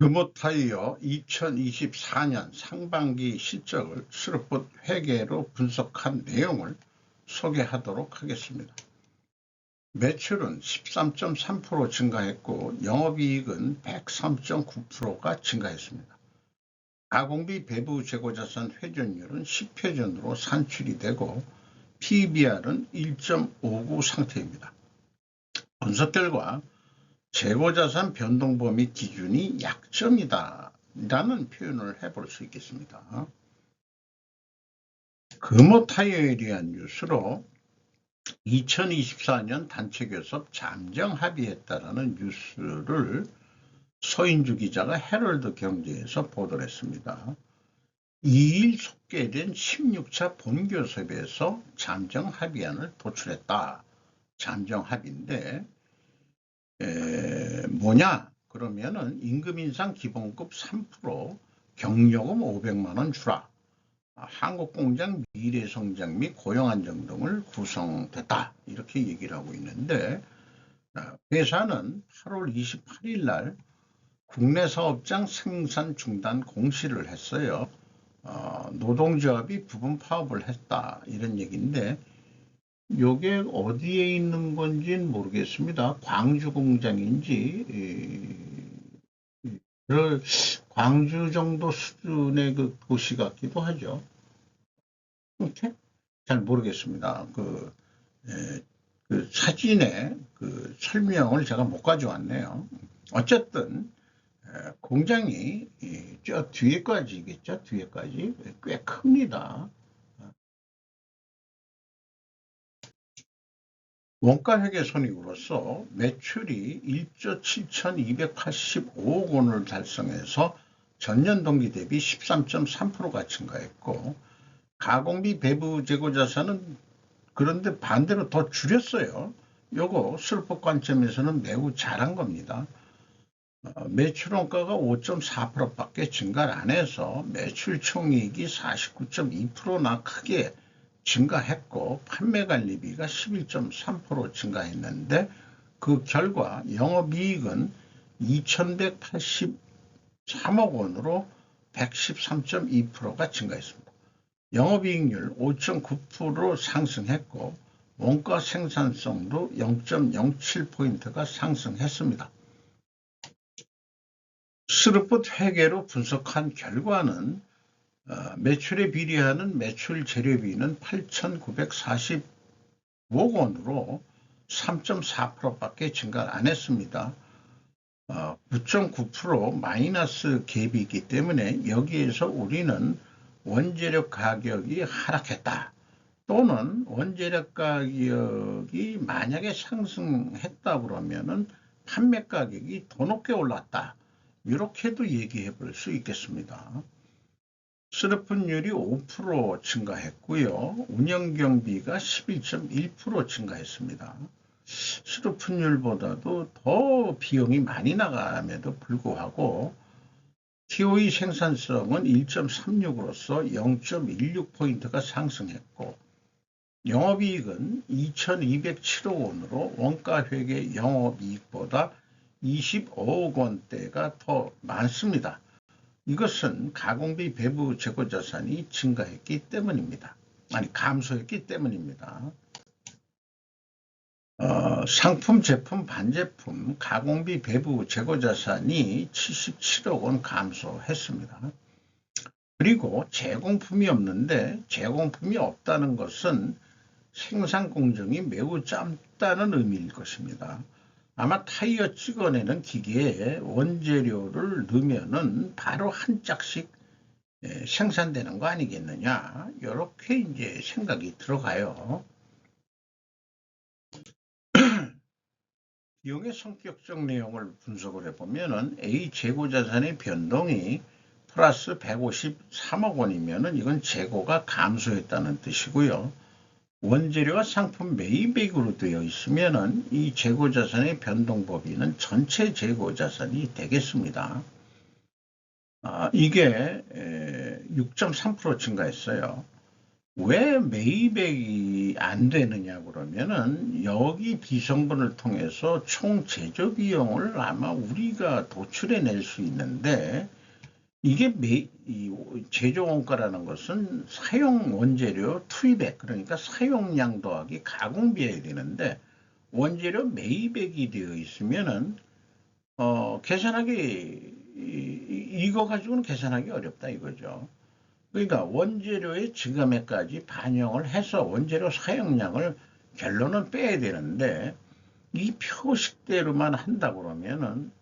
금호타이어 2024년 상반기 실적을 스룹풋 회계로 분석한 내용을 소개하도록 하겠습니다. 매출은 13.3% 증가했고 영업이익은 103.9%가 증가했습니다. 가공비 배부 재고자산 회전율은 10회전으로 산출이 되고 PBR은 1.59 상태입니다. 분석 결과 재고자산 변동범위 기준이 약점이다 라는 표현을 해볼 수 있겠습니다. 금호타이어에 대한 뉴스로 2024년 단체교섭 잠정 합의했다라는 뉴스를 서인주 기자가 헤럴드 경제에서 보도를 했습니다. 2일 속개된 16차 본교섭에서 잠정 합의안을 도출했다. 잠정 합의인데 뭐냐? 그러면은 임금 인상 기본급 3%, 경력금 500만원 주라. 한국공장 미래성장 및 고용안정 등을 구성됐다. 이렇게 얘기를 하고 있는데 회사는 8월 28일 날 국내 사업장 생산 중단 공시를 했어요. 노동조합이 부분 파업을 했다. 이런 얘기인데 요게 어디에 있는 건지는 모르겠습니다. 광주 공장인지 광주 정도 수준의 그 도시 같기도 하죠. 이렇게 잘 모르겠습니다. 그 사진에 그 설명을 제가 못 가져왔네요. 어쨌든 공장이 저 뒤에까지겠죠. 뒤에까지 꽤 큽니다. 원가회계 손익으로서 매출이 1조 7,285억 원을 달성해서 전년 동기 대비 13.3%가 증가했고 가공비 배부 재고자산은 그런데 반대로 더 줄였어요. 요거 슬퍼 관점에서는 매우 잘한 겁니다. 매출 원가가 5.4%밖에 증가를 안 해서 매출 총이익이 49.2%나 크게 증가했고 판매관리비가 11.3% 증가했는데 그 결과 영업이익은 2,183억 원으로 113.2%가 증가했습니다. 영업이익률 5.9% 상승했고 원가 생산성도 0.07포인트가 상승했습니다. 스룹풋 회계로 분석한 결과는 매출에 비례하는 매출 재료비는 8,945억 원으로 3.4%밖에 증가 안 했습니다. 9.9% 마이너스 갭이 있기 때문에 여기에서 우리는 원재료 가격이 하락했다. 또는 원재료 가격이 만약에 상승했다 그러면은 판매 가격이 더 높게 올랐다. 이렇게도 얘기해 볼 수 있겠습니다. 스룹풋율이 5% 증가했고요. 운영경비가 11.1% 증가했습니다. 스룹풋율보다도 더 비용이 많이 나감에도 불구하고 TOE 생산성은 1.36으로서 0.16포인트가 상승했고 영업이익은 2,207억 원으로 원가회계 영업이익보다 25억 원대가 더 많습니다. 이것은 가공비 배부 재고자산이 증가했기 때문입니다. 아니 감소했기 때문입니다. 상품, 제품, 반제품, 가공비 배부 재고자산이 77억 원 감소했습니다. 그리고 제공품이 없는데 제공품이 없다는 것은 생산 공정이 매우 짧다는 의미일 것입니다. 아마 타이어 찍어내는 기계에 원재료를 넣으면은 바로 한 짝씩 생산되는 거 아니겠느냐. 이렇게 이제 생각이 들어가요. 비용의 성격적 내용을 분석을 해보면은 A 재고자산의 변동이 플러스 153억 원이면은 이건 재고가 감소했다는 뜻이고요. 원재료와 상품 매입액으로 되어 있으면은 이 재고자산의 변동법인은 전체 재고자산이 되겠습니다. 이게 6.3% 증가했어요. 왜 매입액이 안 되느냐 그러면은 여기 비성분을 통해서 총 제조 비용을 아마 우리가 도출해 낼 수 있는데 이게 이 제조 원가라는 것은 사용 원재료 투입액 그러니까 사용량 더하기 가공비해야 되는데 원재료 매입액이 되어 있으면은 계산하기 이거 가지고는 계산하기 어렵다 이거죠. 그러니까 원재료의 증감액까지 반영을 해서 원재료 사용량을 결론은 빼야 되는데 이 표식대로만 한다 그러면은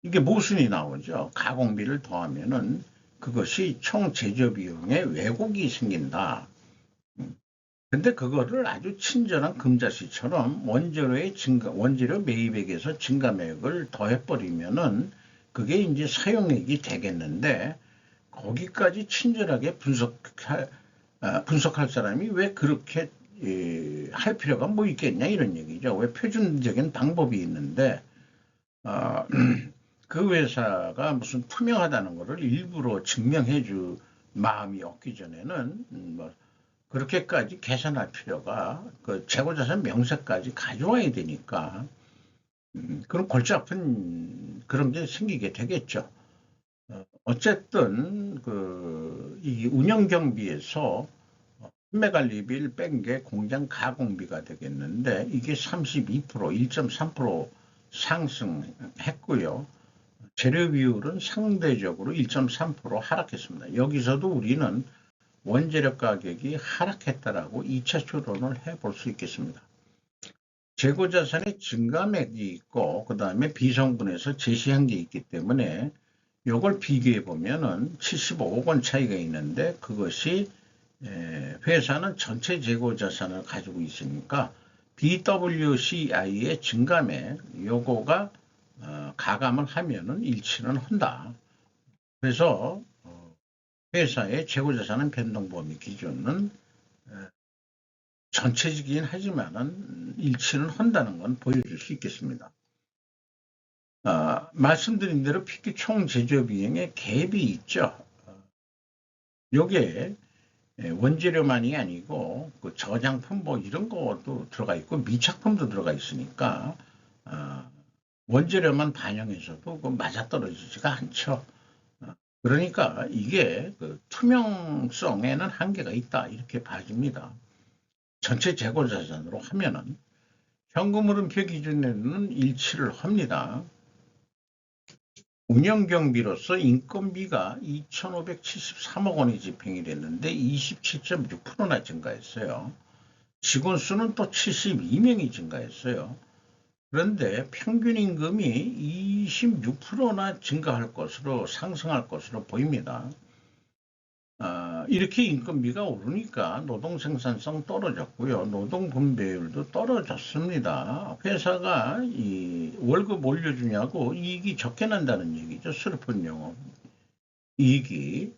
이게 모순이 나오죠. 가공비를 더하면은 그것이 총 제조 비용에 왜곡이 생긴다. 근데 그거를 아주 친절한 금자씨처럼 원재료의 원재료 매입액에서 증감액을 더해버리면은 그게 이제 사용액이 되겠는데 거기까지 친절하게 분석할 사람이 왜 그렇게 할 필요가 뭐 있겠냐 이런 얘기죠. 왜 표준적인 방법이 있는데 어, 그 회사가 무슨 투명하다는 것을 일부러 증명해 줄 마음이 없기 전에는 뭐 그렇게까지 계산할 필요가 그 재고자산 명세까지 가져와야 되니까 그런 골치 아픈 그런 게 생기게 되겠죠. 어쨌든 이 운영 경비에서 판매 관리비를 뺀 게 공장 가공비가 되겠는데 이게 32%, 1.3% 상승했고요. 재료 비율은 상대적으로 1.3% 하락했습니다. 여기서도 우리는 원재료 가격이 하락했다라고 2차 추론을 해볼 수 있겠습니다. 재고자산의 증감액이 있고 그 다음에 비성분에서 제시한 게 있기 때문에 이걸 비교해 보면은 75억 원 차이가 있는데 그것이 회사는 전체 재고자산을 가지고 있으니까 BWCI의 증감액 요거가 가감을 하면은 일치는 한다. 그래서 회사의 재고자산은 변동범위 기준은 전체적이긴 하지만은 일치는 한다는 건 보여줄 수 있겠습니다. 말씀드린 대로 PQ 총 제조 비용에 갭이 있죠. 요게 원재료만이 아니고 그 저장품 뭐 이런 것도 들어가 있고 미착품도 들어가 있으니까 원재료만 반영해서도 그 맞아떨어지지가 않죠. 그러니까 이게 그 투명성에는 한계가 있다 이렇게 봐집니다. 전체 재고자산으로 하면은 현금흐름표 기준에는 일치를 합니다. 운영경비로서 인건비가 2,573억 원이 집행이 됐는데 27.6%나 증가했어요. 직원 수는 또 72명이 증가했어요. 그런데 평균 임금이 26%나 증가할 것으로 상승할 것으로 보입니다. 이렇게 인건비가 오르니까 노동 생산성 떨어졌고요. 노동 분배율도 떨어졌습니다. 회사가 이 월급 올려주냐고 이익이 적게 난다는 얘기죠. 슬픈 영업 이익이.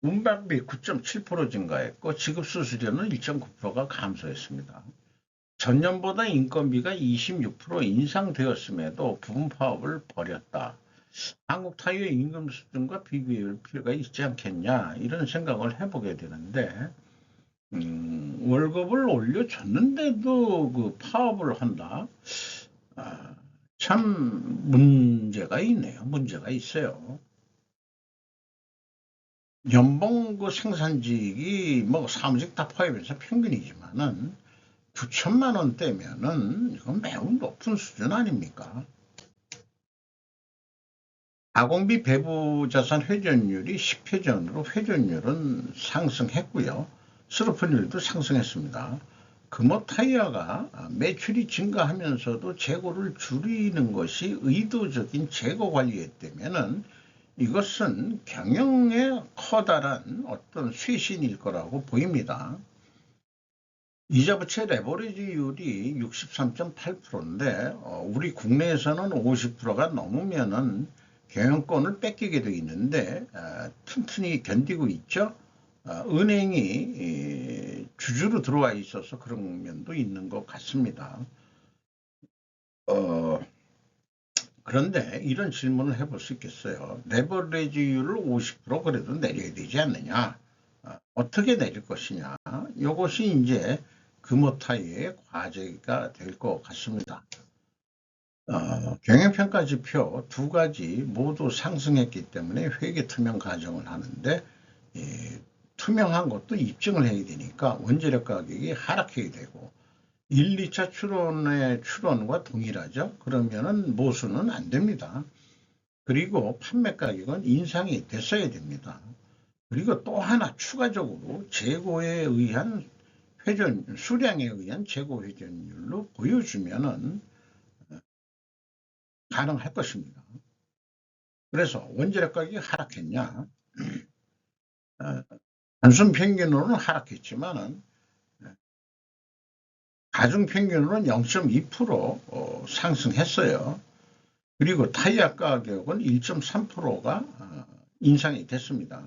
운반비 9.7% 증가했고 지급 수수료는 1.9%가 감소했습니다. 전년보다 인건비가 26% 인상되었음에도 부분 파업을 벌였다. 한국 타이어의 임금 수준과 비교할 필요가 있지 않겠냐 이런 생각을 해보게 되는데 월급을 올려줬는데도 그 파업을 한다. 참 문제가 있네요. 문제가 있어요. 연봉 그 생산직이 뭐 사무직 다 포함해서 평균이지만은 9천만 원대면은 이건 매우 높은 수준 아닙니까? 가공비 배부 자산 회전율이 10회전으로 회전율은 상승했고요. 스루픈율도 상승했습니다. 금호 타이어가 매출이 증가하면서도 재고를 줄이는 것이 의도적인 재고 관리였다면은 이것은 경영의 커다란 어떤 쇄신일 거라고 보입니다. 이자부채 레버리지율이 63.8%인데 우리 국내에서는 50%가 넘으면은 경영권을 뺏기게 돼 있는데 튼튼히 견디고 있죠. 은행이 주주로 들어와 있어서 그런 면도 있는 것 같습니다. 그런데 이런 질문을 해볼 수 있겠어요. 레버리지율을 50% 그래도 내려야 되지 않느냐? 어떻게 내릴 것이냐. 이것이 이제 금호타이의 과제가 될 것 같습니다. 경영평가 지표 두 가지 모두 상승했기 때문에 회계 투명 가정을 하는데 투명한 것도 입증을 해야 되니까 원재료 가격이 하락해야 되고 1, 2차 추론의 추론과 동일하죠. 그러면은 모순은 안 됩니다. 그리고 판매 가격은 인상이 됐어야 됩니다. 그리고 또 하나 추가적으로 재고에 의한 수량에 의한 재고 회전율로 보여주면은 가능할 것입니다. 그래서 원재료 가격이 하락했냐? 단순 평균으로는 하락했지만은 가중 평균으로는 0.2% 상승했어요. 그리고 타이어 가격은 1.3%가 인상이 됐습니다.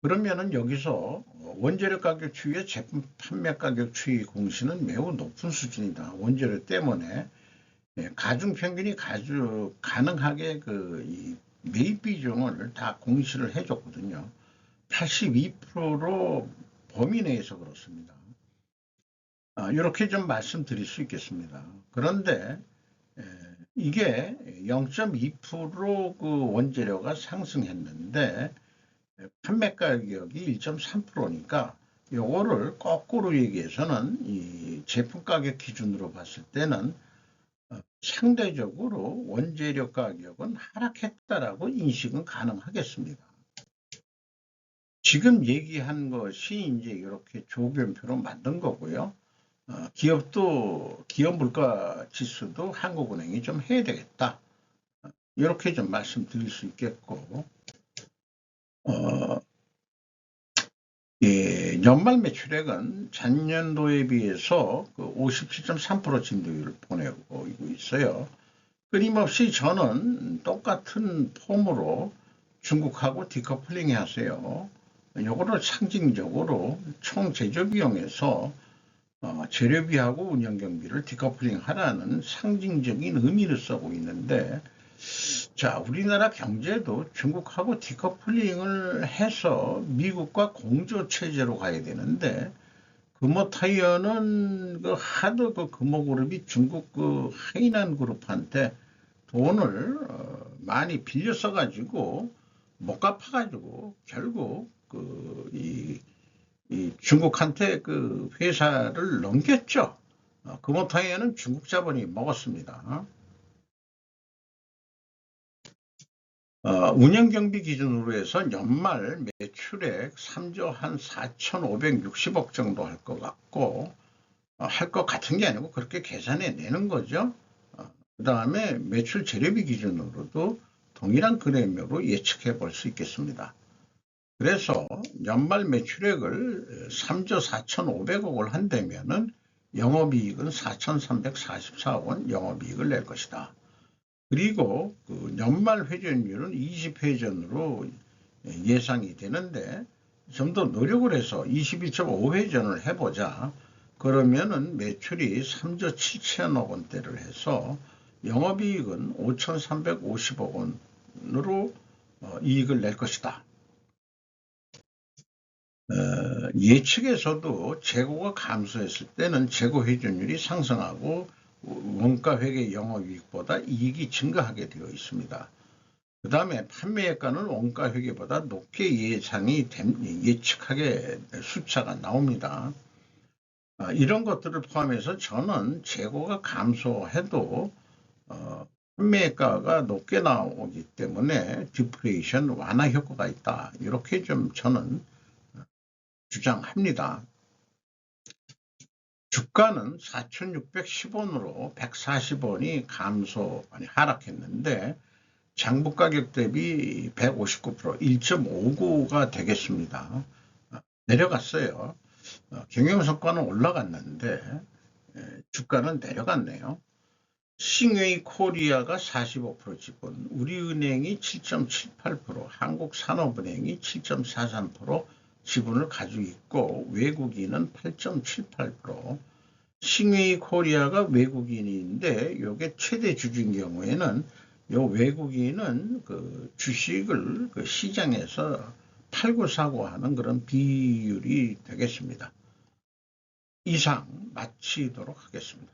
그러면은 여기서 원재료 가격 추이와 제품 판매 가격 추이 공시는 매우 높은 수준이다. 원재료 때문에 가중 평균이 가능하게 이 매입 비중을 다 공시를 해줬거든요. 82% 범위 내에서 그렇습니다. 이렇게 좀 말씀드릴 수 있겠습니다. 그런데 이게 0.2% 원재료가 상승했는데 판매 가격이 1.3%니까 요거를 거꾸로 얘기해서는 이 제품 가격 기준으로 봤을 때는 상대적으로 원재료 가격은 하락했다라고 인식은 가능하겠습니다. 지금 얘기한 것이 이제 이렇게 조변표로 만든 거고요. 기업 물가 지수도 한국은행이 좀 해야 되겠다. 이렇게 좀 말씀드릴 수 있겠고, 연말 매출액은 전년도에 비해서 57.3% 진도율을 보내고 있어요. 끊임없이 저는 똑같은 폼으로 중국하고 디커플링 하세요. 요거를 상징적으로 총 제조 비용에서 재료비하고 운영경비를 디커플링 하라는 상징적인 의미를 쓰고 있는데, 자, 우리나라 경제도 중국하고 디커플링을 해서 미국과 공조 체제로 가야 되는데, 금호타이어는 하도 금호그룹이 중국 하이난 그룹한테 돈을 많이 빌려 써가지고 못 갚아가지고 결국 이 중국한테 회사를 넘겼죠. 금호타이어는 중국 자본이 먹었습니다. 운영경비 기준으로 해서 연말 매출액 3조 한 4,560억 정도 할 것 같고, 할 것 같은 게 아니고 그렇게 계산해 내는 거죠. 그 다음에 매출 재료비 기준으로도 동일한 그램으로 예측해 볼 수 있겠습니다. 그래서 연말 매출액을 3조 4,500억을 한다면은 영업이익은 4,344억 원 영업이익을 낼 것이다. 그리고 연말 회전율은 20회전으로 예상이 되는데 좀 더 노력을 해서 21.5회전을 해보자. 그러면은 매출이 3조 7천억 원대를 해서 영업이익은 5,350억 원으로 이익을 낼 것이다. 예측에서도 재고가 감소했을 때는 재고 회전율이 상승하고 원가 회계 영업이익보다 이익이 증가하게 되어 있습니다. 그 다음에 판매액가는 원가 회계보다 높게 예측하게 숫자가 나옵니다. 이런 것들을 포함해서 저는 재고가 감소해도 판매가가 높게 나오기 때문에 디플레이션 완화 효과가 있다. 이렇게 좀 저는 주장합니다. 주가는 4,610원으로 140원이 하락했는데 장부 가격 대비 159%, 1.59가 되겠습니다. 내려갔어요. 경영성과는 올라갔는데 주가는 내려갔네요. 싱웨이 코리아가 45% 지분, 우리은행이 7.78%, 한국산업은행이 7.43% 지분을 가지고 있고 외국인은 8.78%, 싱웨이 코리아가 외국인인데 이게 최대 주주인 경우에는 요 외국인은 주식을 시장에서 팔고 사고 하는 그런 비율이 되겠습니다. 이상 마치도록 하겠습니다.